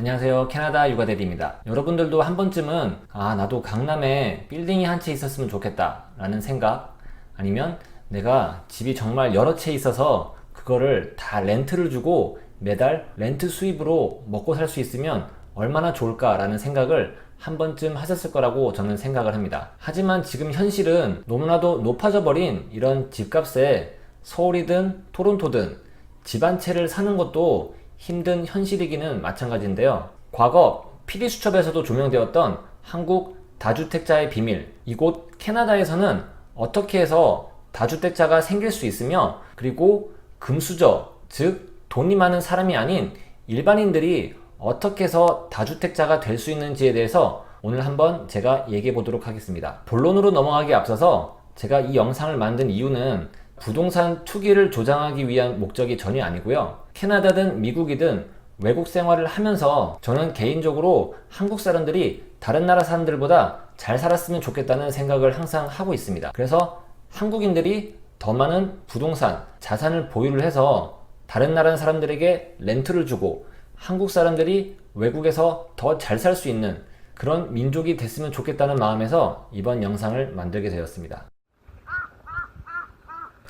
안녕하세요. 캐나다 육아대리입니다. 여러분들도 한 번쯤은 나도 강남에 빌딩이 한 채 있었으면 좋겠다 라는 생각, 아니면 내가 집이 정말 여러 채 있어서 그거를 다 렌트를 주고 매달 렌트 수입으로 먹고 살 수 있으면 얼마나 좋을까 라는 생각을 한 번쯤 하셨을 거라고 저는 생각을 합니다. 하지만 지금 현실은 너무나도 높아져 버린 이런 집값에 서울이든 토론토든 집 한 채를 사는 것도 힘든 현실이기는 마찬가지인데요. 과거 PD수첩에서도 조명되었던 한국 다주택자의 비밀, 이곳 캐나다에서는 어떻게 해서 다주택자가 생길 수 있으며, 그리고 금수저, 즉 돈이 많은 사람이 아닌 일반인들이 어떻게 해서 다주택자가 될 수 있는지에 대해서 오늘 한번 제가 얘기해 보도록 하겠습니다. 본론으로 넘어가기 앞서서 제가 이 영상을 만든 이유는 부동산 투기를 조장하기 위한 목적이 전혀 아니고요. 캐나다든 미국이든 외국 생활을 하면서 저는 개인적으로 한국 사람들이 다른 나라 사람들보다 잘 살았으면 좋겠다는 생각을 항상 하고 있습니다. 그래서 한국인들이 더 많은 부동산, 자산을 보유를 해서 다른 나라 사람들에게 렌트를 주고 한국 사람들이 외국에서 더 잘 살 수 있는 그런 민족이 됐으면 좋겠다는 마음에서 이번 영상을 만들게 되었습니다.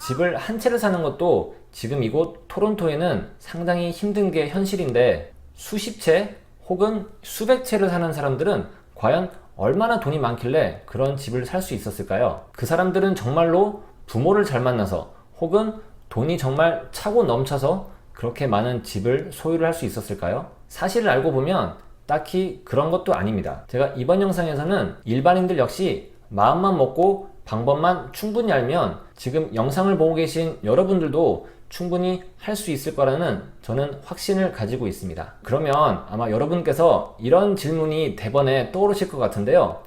집을 한 채를 사는 것도 지금 이곳 토론토에는 상당히 힘든 게 현실인데, 수십 채 혹은 수백 채를 사는 사람들은 과연 얼마나 돈이 많길래 그런 집을 살 수 있었을까요? 그 사람들은 정말로 부모를 잘 만나서 혹은 돈이 정말 차고 넘쳐서 그렇게 많은 집을 소유를 할 수 있었을까요? 사실을 알고 보면 딱히 그런 것도 아닙니다. 제가 이번 영상에서는 일반인들 역시 마음만 먹고 방법만 충분히 알면 지금 영상을 보고 계신 여러분들도 충분히 할 수 있을 거라는 저는 확신을 가지고 있습니다. 그러면 아마 여러분께서 이런 질문이 대번에 떠오르실 것 같은데요.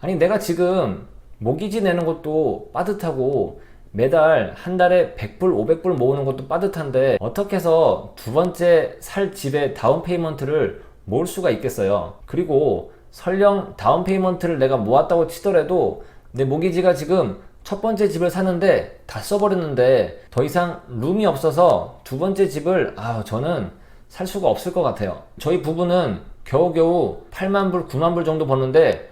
아니, 내가 지금 모기지 내는 것도 빠듯하고 매달 한 달에 100불, 500불 모으는 것도 빠듯한데 어떻게 해서 두 번째 살 집의 다운 페이먼트를 모을 수가 있겠어요? 그리고 설령 다운 페이먼트를 내가 모았다고 치더라도 내 모기지가 지금 첫 번째 집을 사는데 다 써버렸는데 더 이상 룸이 없어서 두 번째 집을 저는 살 수가 없을 것 같아요. 저희 부부는 겨우겨우 8만불, 9만불 정도 버는데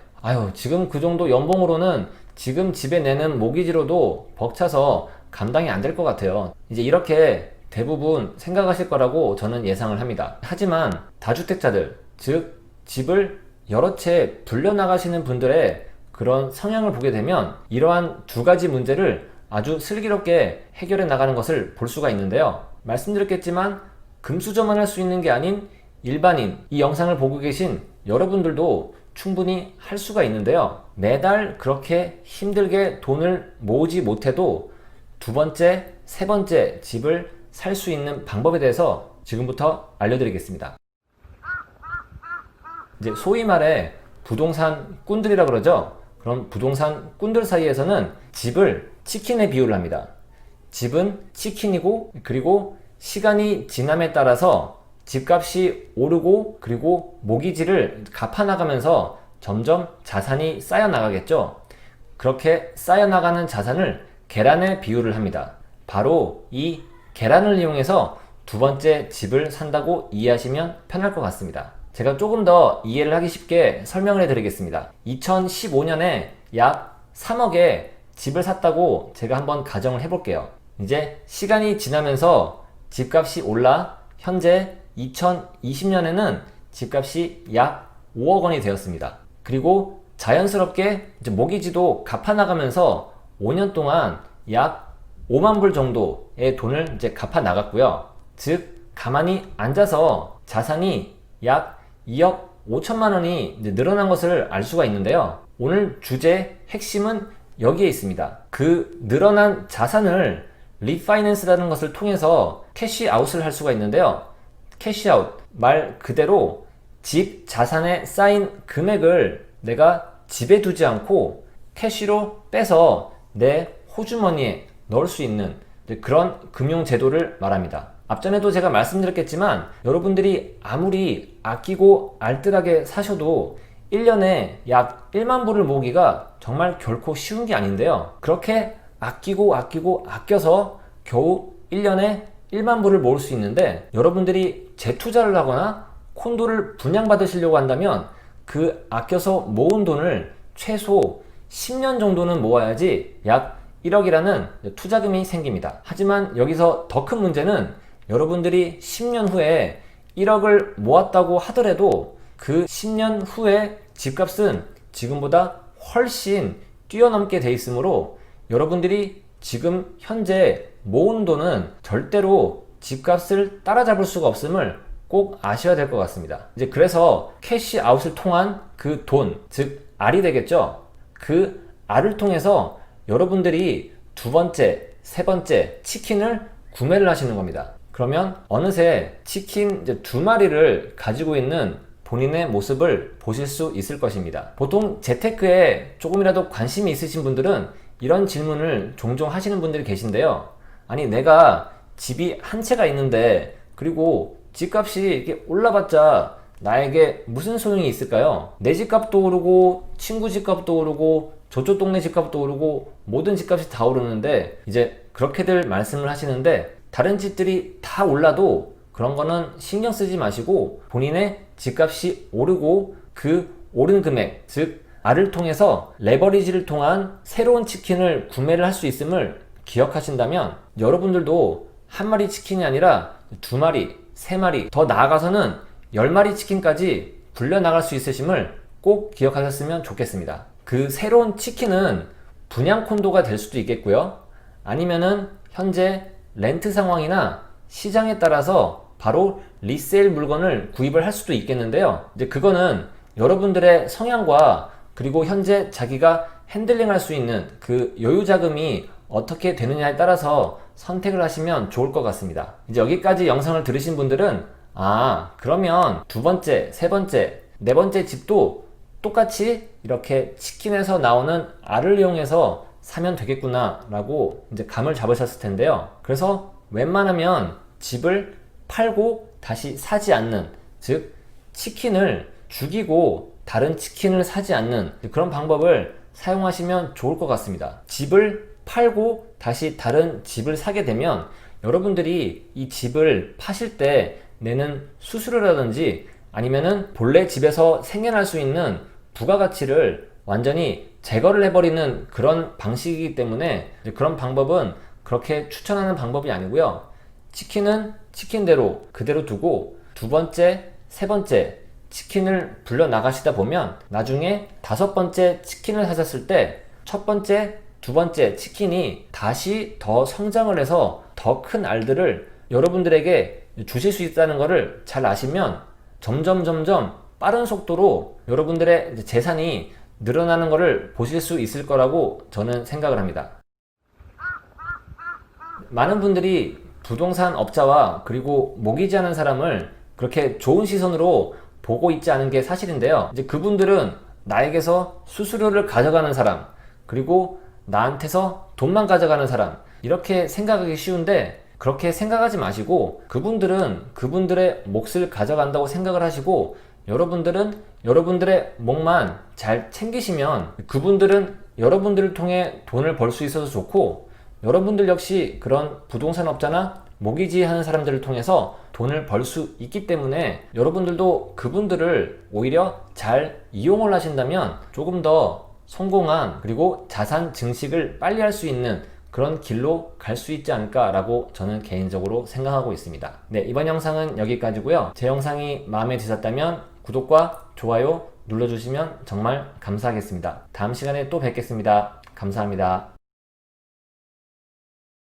지금 그 정도 연봉으로는 지금 집에 내는 모기지로도 벅차서 감당이 안 될 것 같아요. 이제 이렇게 대부분 생각하실 거라고 저는 예상을 합니다. 하지만 다주택자들, 즉 집을 여러 채 불려나가시는 분들의 그런 성향을 보게 되면 이러한 두 가지 문제를 아주 슬기롭게 해결해 나가는 것을 볼 수가 있는데요. 말씀드렸겠지만 금수저만 할 수 있는 게 아닌 일반인, 이 영상을 보고 계신 여러분들도 충분히 할 수가 있는데요. 매달 그렇게 힘들게 돈을 모으지 못해도 두 번째, 세 번째 집을 살 수 있는 방법에 대해서 지금부터 알려드리겠습니다. 이제 소위 말해 부동산 꾼들이라 그러죠. 그런 부동산 꾼들 사이에서는 집을 치킨에 비유를 합니다. 집은 치킨이고, 그리고 시간이 지남에 따라서 집값이 오르고, 그리고 모기지를 갚아나가면서 점점 자산이 쌓여나가겠죠. 그렇게 쌓여나가는 자산을 계란에 비유를 합니다. 바로 이 계란을 이용해서 두 번째 집을 산다고 이해하시면 편할 것 같습니다. 제가 조금 더 이해를 하기 쉽게 설명을 해드리겠습니다. 2015년에 약 3억에 집을 샀다고 제가 한번 가정을 해볼게요. 이제 시간이 지나면서 집값이 올라 현재 2020년에는 집값이 약 5억 원이 되었습니다. 그리고 자연스럽게 이제 모기지도 갚아나가면서 5년 동안 약 5만 불 정도의 돈을 이제 갚아나갔고요. 즉 가만히 앉아서 자산이 약 2억 5천만 원이 이제 늘어난 것을 알 수가 있는데요. 오늘 주제 핵심은 여기에 있습니다. 그 늘어난 자산을 리파이낸스라는 것을 통해서 캐시아웃을 할 수가 있는데요. 캐시아웃, 말 그대로 집 자산에 쌓인 금액을 내가 집에 두지 않고 캐시로 빼서 내 호주머니에 넣을 수 있는 그런 금융제도를 말합니다. 앞전에도 제가 말씀드렸겠지만 여러분들이 아무리 아끼고 알뜰하게 사셔도 1년에 약 1만 불을 모으기가 정말 결코 쉬운 게 아닌데요. 그렇게 아끼고 아껴서 겨우 1년에 1만 불을 모을 수 있는데, 여러분들이 재투자를 하거나 콘도를 분양받으시려고 한다면 그 아껴서 모은 돈을 최소 10년 정도는 모아야지 약 1억이라는 투자금이 생깁니다. 하지만 여기서 더 큰 문제는 여러분들이 10년 후에 1억을 모았다고 하더라도 그 10년 후에 집값은 지금보다 훨씬 뛰어넘게 돼 있으므로 여러분들이 지금 현재 모은 돈은 절대로 집값을 따라잡을 수가 없음을 꼭 아셔야 될 것 같습니다. 이제 그래서 캐시아웃을 통한 그 돈, 즉 R이 되겠죠. 그 R을 통해서 여러분들이 두 번째, 세 번째 치킨을 구매를 하시는 겁니다. 그러면 어느새 치킨 이제 2마리를 가지고 있는 본인의 모습을 보실 수 있을 것입니다. 보통 재테크에 조금이라도 관심이 있으신 분들은 이런 질문을 종종 하시는 분들이 계신데요. 아니, 내가 집이 한 채가 있는데 그리고 집값이 이렇게 올라봤자 나에게 무슨 소용이 있을까요? 내 집값도 오르고 친구 집값도 오르고 저쪽 동네 집값도 오르고 모든 집값이 다 오르는데 이제 그렇게들 말씀을 하시는데 다른 집들이 다 올라도 그런 거는 신경 쓰지 마시고 본인의 집값이 오르고 그 오른 금액, 즉 R을 통해서 레버리지를 통한 새로운 치킨을 구매를 할 수 있음을 기억하신다면 여러분들도 한 마리 치킨이 아니라 2마리, 3마리, 더 나아가서는 10마리 치킨까지 굴려나갈 수 있으심을 꼭 기억하셨으면 좋겠습니다. 그 새로운 치킨은 분양 콘도가 될 수도 있겠고요. 아니면은 현재 렌트 상황이나 시장에 따라서 바로 리세일 물건을 구입을 할 수도 있겠는데요. 이제 그거는 여러분들의 성향과 그리고 현재 자기가 핸들링 할 수 있는 그 여유 자금이 어떻게 되느냐에 따라서 선택을 하시면 좋을 것 같습니다. 이제 여기까지 영상을 들으신 분들은 그러면 두 번째, 세 번째, 네 번째 집도 똑같이 이렇게 치킨에서 나오는 R을 이용해서 사면 되겠구나 라고 이제 감을 잡으셨을 텐데요. 그래서 웬만하면 집을 팔고 다시 사지 않는, 즉 치킨을 죽이고 다른 치킨을 사지 않는 그런 방법을 사용하시면 좋을 것 같습니다. 집을 팔고 다시 다른 집을 사게 되면 여러분들이 이 집을 파실 때 내는 수수료라든지 아니면은 본래 집에서 생겨날 수 있는 부가가치를 완전히 제거를 해버리는 그런 방식이기 때문에 그런 방법은 그렇게 추천하는 방법이 아니고요. 치킨은 치킨대로 그대로 두고 두 번째, 세 번째 치킨을 불려 나가시다 보면 나중에 다섯 번째 치킨을 사셨을 때 첫 번째, 두 번째 치킨이 다시 더 성장을 해서 더 큰 알들을 여러분들에게 주실 수 있다는 것을 잘 아시면 점점 빠른 속도로 여러분들의 재산이 늘어나는 것을 보실 수 있을 거라고 저는 생각을 합니다. 많은 분들이 부동산 업자와 그리고 모기지하는 사람을 그렇게 좋은 시선으로 보고 있지 않은 게 사실인데요. 이제 그분들은 나에게서 수수료를 가져가는 사람, 그리고 나한테서 돈만 가져가는 사람, 이렇게 생각하기 쉬운데 그렇게 생각하지 마시고 그분들은 그분들의 몫을 가져간다고 생각을 하시고 여러분들은 여러분들의 몫만 잘 챙기시면 그분들은 여러분들을 통해 돈을 벌 수 있어서 좋고 여러분들 역시 그런 부동산 업자나 모기지 하는 사람들을 통해서 돈을 벌 수 있기 때문에 여러분들도 그분들을 오히려 잘 이용을 하신다면 조금 더 성공한 그리고 자산 증식을 빨리 할 수 있는 그런 길로 갈 수 있지 않을까 라고 저는 개인적으로 생각하고 있습니다. 네, 이번 영상은 여기까지고요. 제 영상이 마음에 드셨다면 구독과 좋아요 눌러주시면 정말 감사하겠습니다. 다음 시간에 또 뵙겠습니다. 감사합니다.